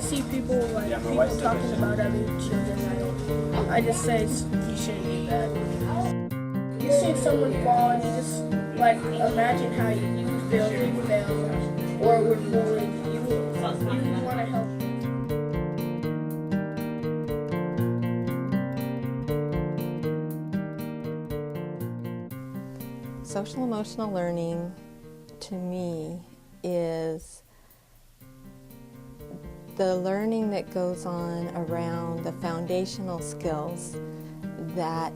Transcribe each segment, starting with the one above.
see people people talking about other children, I just say you shouldn't do that. You see someone fall and you just imagine how you feel if you failed or were bullied. You want to help. Social emotional learning, to me, is the learning that goes on around the foundational skills that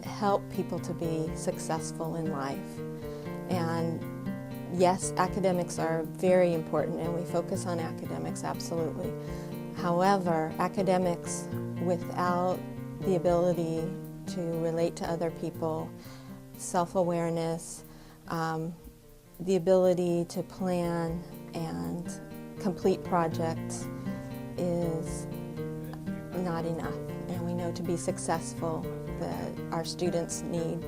help people to be successful in life. And yes, academics are very important, and we focus on academics, absolutely. However, academics without the ability to relate to other people, self-awareness, the ability to plan and complete projects is not enough. And we know to be successful that our students need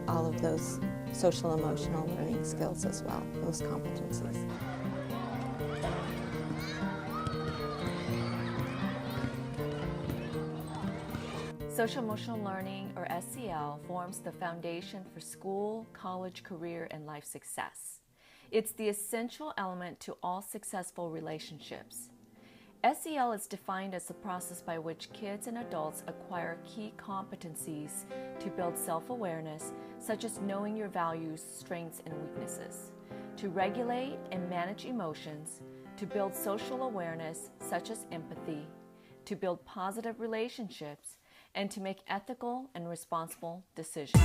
all of those social emotional learning skills as well, those competencies. Social Emotional Learning, or SEL, forms the foundation for school, college, career, and life success. It's the essential element to all successful relationships. SEL is defined as the process by which kids and adults acquire key competencies to build self-awareness, such as knowing your values, strengths, and weaknesses, to regulate and manage emotions, to build social awareness, such as empathy, to build positive relationships, and to make ethical and responsible decisions.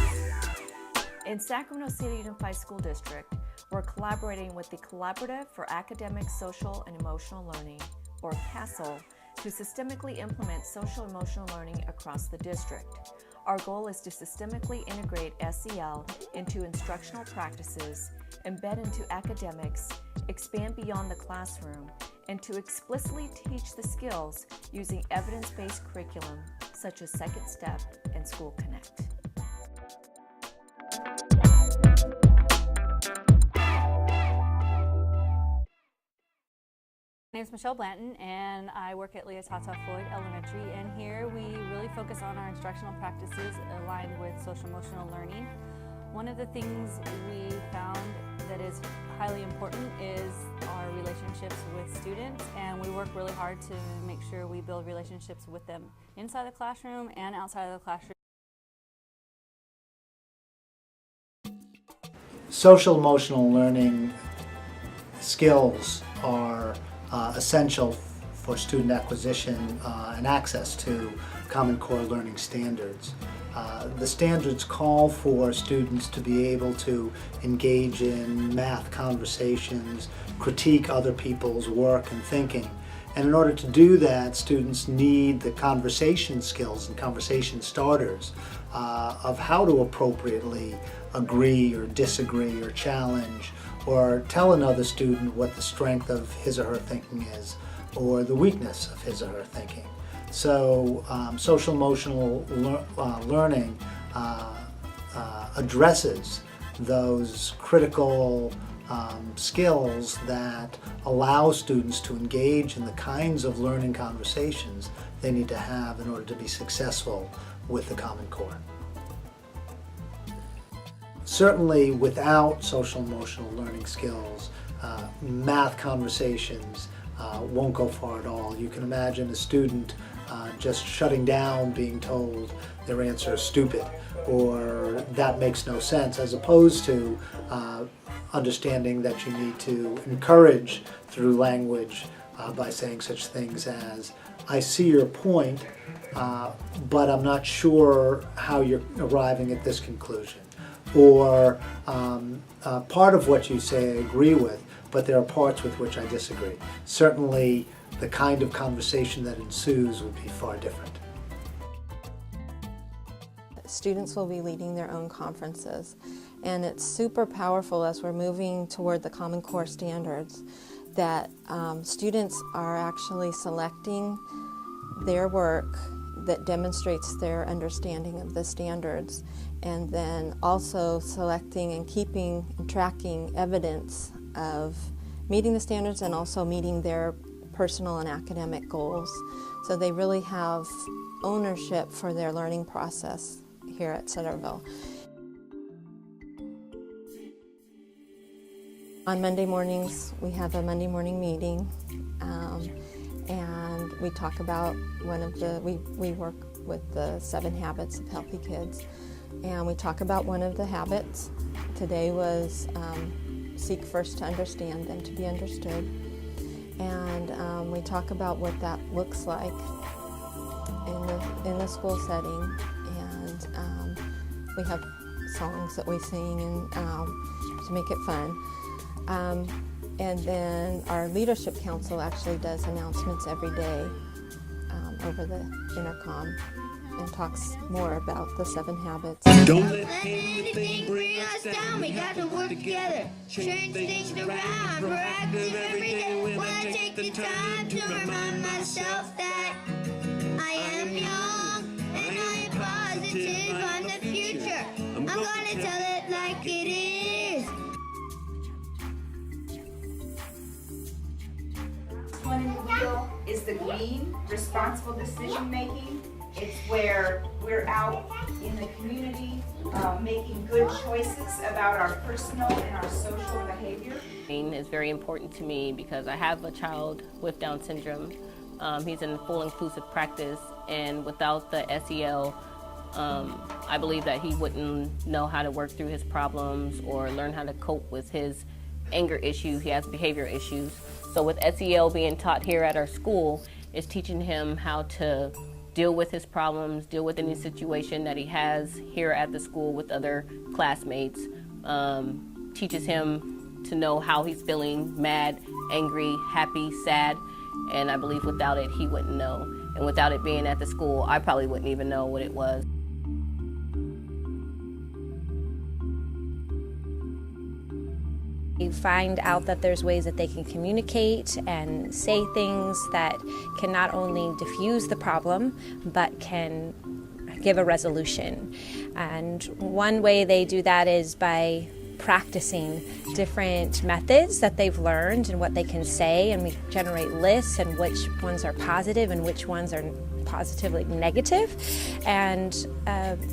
In Sacramento City Unified School District, we're collaborating with the Collaborative for Academic, Social, and Emotional Learning, or CASEL, to systemically implement social emotional learning across the district. Our goal is to systemically integrate SEL into instructional practices, embed into academics, expand beyond the classroom, and to explicitly teach the skills using evidence-based curriculum such as Second Step and School Connect. My name is Michelle Blanton, and I work at LEATAATA FLOYD Elementary, and here we really focus on our instructional practices aligned with social emotional learning. One of the things we found that is highly important is our relationships with students, and we work really hard to make sure we build relationships with them inside the classroom and outside of the classroom. Social emotional learning skills are essential for student acquisition and access to Common Core learning standards. The standards call for students to be able to engage in math conversations, critique other people's work and thinking. And in order to do that, students need the conversation skills and conversation starters of how to appropriately agree or disagree or challenge or tell another student what the strength of his or her thinking is or the weakness of his or her thinking. So social emotional learning addresses those critical skills that allow students to engage in the kinds of learning conversations they need to have in order to be successful with the Common Core. Certainly without social emotional learning skills, math conversations won't go far at all. You can imagine a student just shutting down, being told their answer is stupid or that makes no sense, as opposed to understanding that you need to encourage through language by saying such things as, I see your point, but I'm not sure how you're arriving at this conclusion. Or part of what you say I agree with, but there are parts with which I disagree. Certainly the kind of conversation that ensues would be far different. Students will be leading their own conferences, and it's super powerful as we're moving toward the Common Core standards that students are actually selecting their work that demonstrates their understanding of the standards, and then also selecting and keeping and tracking evidence of meeting the standards and also meeting their personal and academic goals. So they really have ownership for their learning process here at Centerville. On Monday mornings, we have a Monday morning meeting, and we talk about we work with the 7 habits of healthy kids, and we talk about one of the habits. Today was seek first to understand, then to be understood. And we talk about what that looks like in the school setting, and we have songs that we sing and to make it fun. And then our leadership council actually does announcements every day over the intercom and talks more about the 7 habits. Don't let anything bring us down. We got to work together, change things around. Proactive every day when I take the time to remind myself that I am young and I am positive on the future. I'm gonna tell it like it is. One in the wheel is the green, responsible decision making. It's where we're out in the community making good choices about our personal and our social behavior. Is very important to me because I have a child with Down syndrome. He's in full inclusive practice, and without the SEL, I believe that he wouldn't know how to work through his problems or learn how to cope with his anger issues. He has behavior issues. So with SEL being taught here at our school, it's teaching him how to deal with his problems, deal with any situation that he has here at the school with other classmates, teaches him to know how he's feeling, mad, angry, happy, sad, and I believe without it, he wouldn't know. And without it being at the school, I probably wouldn't even know what it was. You find out that there's ways that they can communicate and say things that can not only diffuse the problem, but can give a resolution. And one way they do that is by practicing different methods that they've learned and what they can say, and we generate lists and which ones are positive and which ones are positively negative, and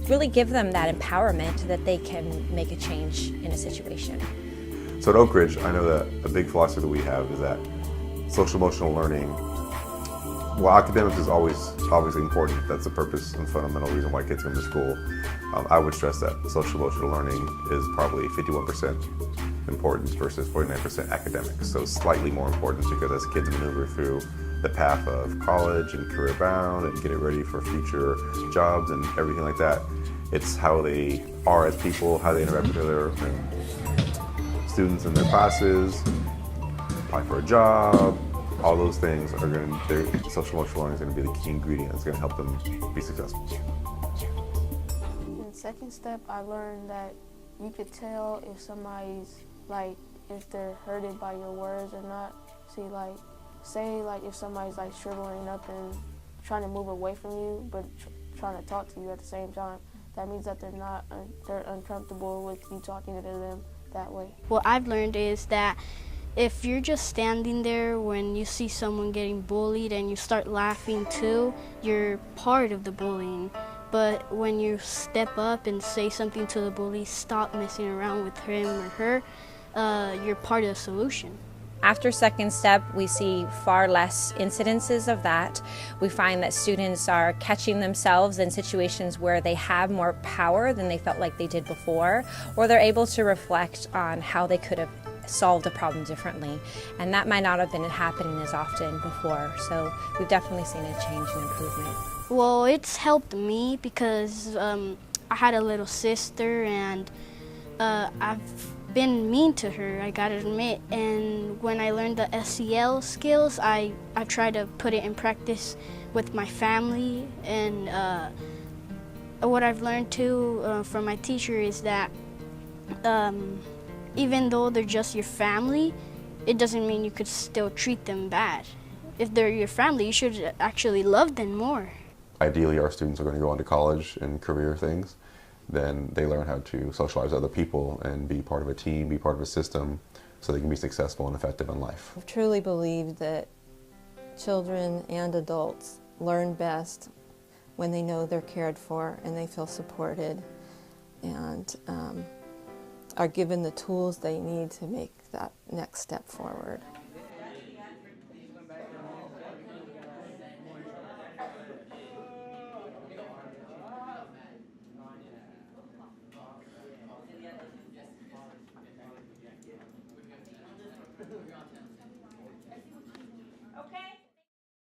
really give them that empowerment that they can make a change in a situation. So at Oak Ridge, I know that a big philosophy that we have is that social emotional learning, while academics is always important, that's the purpose and fundamental reason why kids come to school, I would stress that social emotional learning is probably 51% importance versus 49% academics. So slightly more important because as kids maneuver through the path of college and career bound and getting ready for future jobs and everything like that, it's how they are as people, how they interact with other students in their classes, apply for a job, all those things are social emotional learning is going to be the key ingredient that's going to help them be successful. In the second step, I learned that you could tell if somebody's, like, if they're hurted by your words or not. See, like, say, like, if somebody's, like, shriveling up and trying to move away from you, but trying to talk to you at the same time, that means that they're uncomfortable with you talking to them that way. What I've learned is that if you're just standing there when you see someone getting bullied and you start laughing too, you're part of the bullying. But when you step up and say something to the bully, stop messing around with him or her, you're part of the solution. After second step, we see far less incidences of that. We find that students are catching themselves in situations where they have more power than they felt like they did before, or they're able to reflect on how they could have solved a problem differently. And that might not have been happening as often before. So we've definitely seen a change and improvement. Well, it's helped me because I had a little sister and I've been mean to her, I gotta admit, and when I learned the SEL skills, I tried to put it in practice with my family, and what I've learned too from my teacher is that even though they're just your family, it doesn't mean you could still treat them bad. If they're your family, you should actually love them more. Ideally, our students are going to go on to college and career things. Then they learn how to socialize with other people and be part of a team, be part of a system, so they can be successful and effective in life. I truly believe that children and adults learn best when they know they're cared for and they feel supported and are given the tools they need to make that next step forward.